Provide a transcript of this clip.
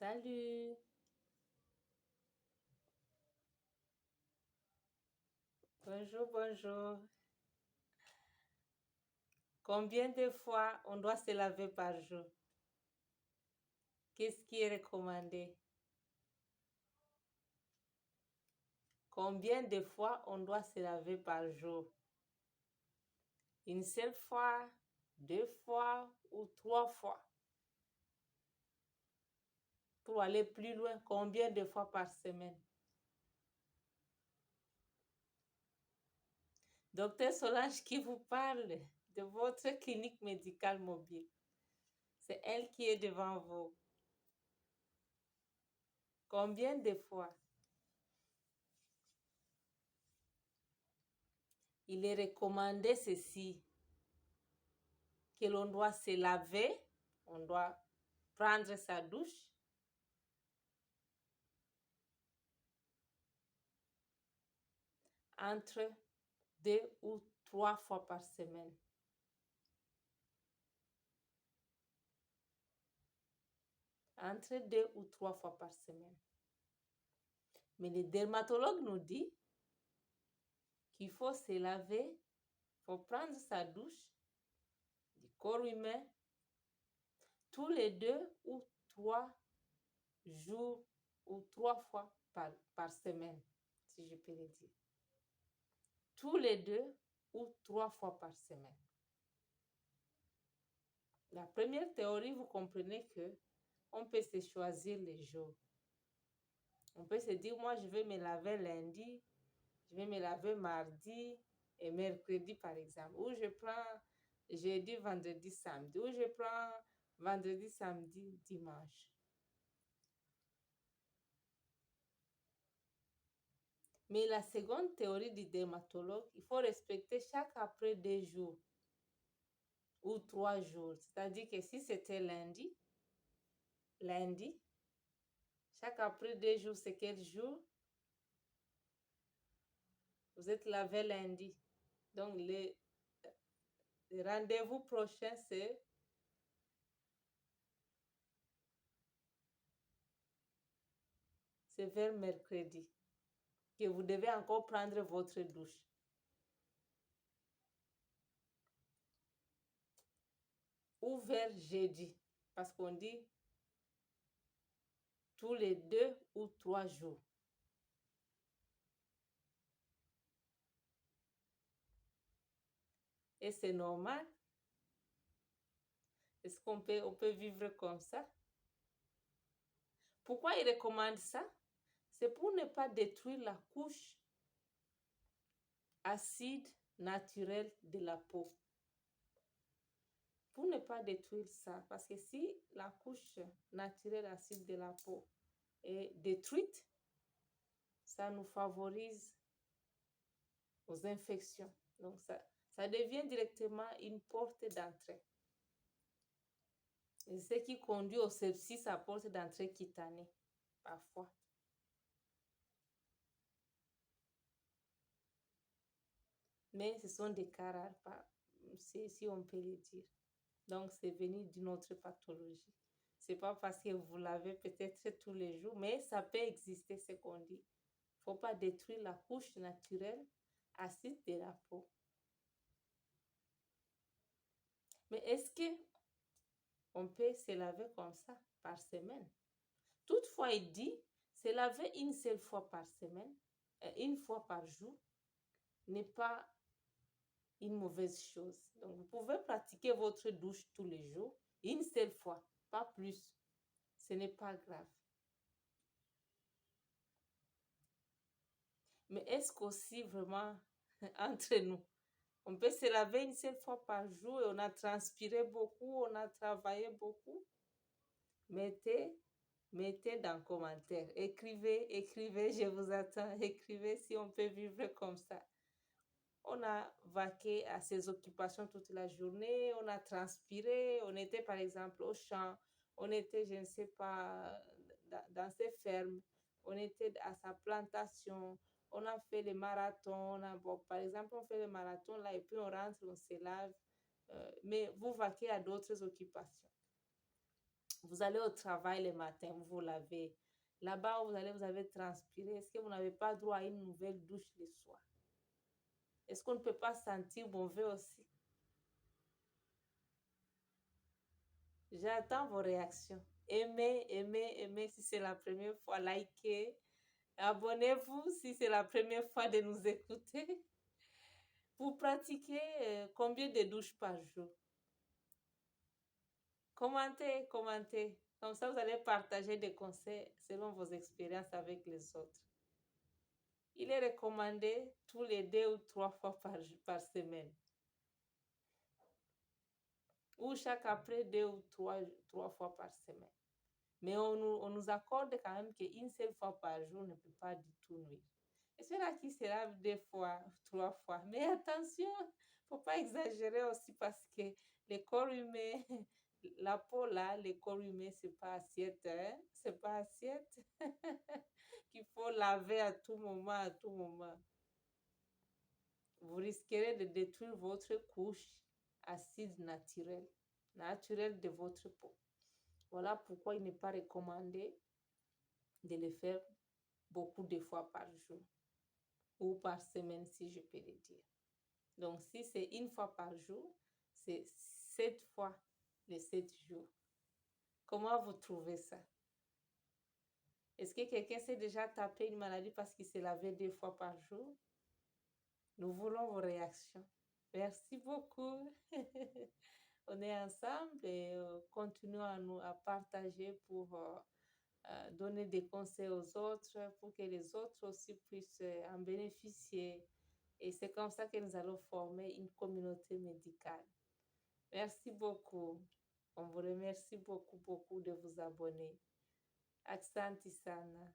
Salut. Bonjour, bonjour. Combien de fois on doit se laver par jour? Qu'est-ce qui est recommandé? Combien de fois on doit se laver par jour? Une seule fois, 2 fois ou 3 fois? Pour aller plus loin, combien de fois par semaine? Docteur Solange qui vous parle de votre clinique médicale mobile. C'est elle qui est devant vous. Combien de fois? Il est recommandé ceci, que l'on doit se laver, on doit prendre sa douche entre 2 ou 3 fois par semaine. Entre 2 ou 3 fois par semaine. Mais le dermatologue nous dit qu'il faut se laver, il faut prendre sa douche du corps humain tous les 2 ou 3 jours ou 3 fois par semaine, si je peux le dire. Tous les 2 ou 3 fois par semaine. La première théorie, vous comprenez que on peut se choisir les jours. On peut se dire, moi, je vais me laver lundi, je vais me laver mardi et mercredi, par exemple. Ou je prends jeudi, vendredi, samedi. Ou je prends vendredi, samedi, dimanche. Mais la seconde théorie du dermatologue, il faut respecter chaque après 2 jours ou 3 jours. C'est-à-dire que si c'était lundi, chaque après 2 jours, c'est quel jour? Vous êtes lavé lundi. Donc, le rendez-vous prochain, c'est vers mercredi que vous devez encore prendre votre douche. Ou vers jeudi, parce qu'on dit tous les 2 ou 3 jours. Et c'est normal. Est-ce qu'on peut vivre comme ça? Pourquoi il recommande ça? C'est pour ne pas détruire la couche acide naturelle de la peau. Pour ne pas détruire ça, parce que si la couche naturelle acide de la peau est détruite, ça nous favorise aux infections. Donc, ça devient directement une porte d'entrée. Et ce qui conduit au sepsis à porte d'entrée cutanée, parfois. Mais ce sont des cas rares, si on peut le dire. Donc, c'est venu d'une autre pathologie. C'est pas parce que vous l'avez peut-être tous les jours, mais ça peut exister, ce qu'on dit. Il ne faut pas détruire la couche naturelle acide de la peau. Mais est-ce qu'on peut se laver comme ça par semaine? Toutefois, il dit, se laver une seule fois par semaine, une fois par jour, n'est pas une mauvaise chose. Donc, vous pouvez pratiquer votre douche tous les jours, une seule fois, pas plus. Ce n'est pas grave. Mais est-ce qu'aussi vraiment, entre nous, on peut se laver une seule fois par jour et on a transpiré beaucoup, on a travaillé beaucoup? Mettez dans les commentaires. Écrivez, je vous attends. Écrivez si on peut vivre comme ça. On a vaqué à ses occupations toute la journée, on a transpiré, on était par exemple au champ, on était, je ne sais pas, dans ses fermes, on était à sa plantation, on a fait les marathons, par exemple, on fait le marathon là et puis on rentre, on se lave, mais vous vaquez à d'autres occupations. Vous allez au travail le matin, vous vous lavez. Là-bas où vous allez, vous avez transpiré. Est-ce que vous n'avez pas droit à une nouvelle douche le soir? Est-ce qu'on ne peut pas sentir mauvais aussi? J'attends vos réactions. Aimez, aimez, aimez si c'est la première fois. Likez. Abonnez-vous si c'est la première fois de nous écouter. Vous pratiquez combien de douches par jour? Commentez, commentez. Comme ça, vous allez partager des conseils selon vos expériences avec les autres. Il est recommandé tous les 2 ou 3 fois par semaine. Ou chaque après 2 ou 3 fois par semaine. Mais on nous accorde quand même qu'une seule fois par jour ne peut pas du tout nuire. Et cela qui sera 2 fois, 3 fois. Mais attention, il ne faut pas exagérer aussi parce que le corps humain, la peau là, le corps humain, c'est pas assiette, hein? C'est pas assiette qu'il faut laver à tout moment, à tout moment. Vous risquerez de détruire votre couche acide naturelle de votre peau. Voilà pourquoi il n'est pas recommandé de le faire beaucoup de fois par jour ou par semaine, si je peux le dire. Donc, si c'est une fois par jour, c'est 7 fois les 7 jours. Comment vous trouvez ça? Est-ce que quelqu'un s'est déjà tapé une maladie parce qu'il s'est lavé 2 fois par jour? Nous voulons vos réactions. Merci beaucoup. On est ensemble et continuons à partager pour donner des conseils aux autres, pour que les autres aussi puissent en bénéficier. Et c'est comme ça que nous allons former une communauté médicale. Merci beaucoup. On vous remercie beaucoup, beaucoup de vous abonner. Asante sana.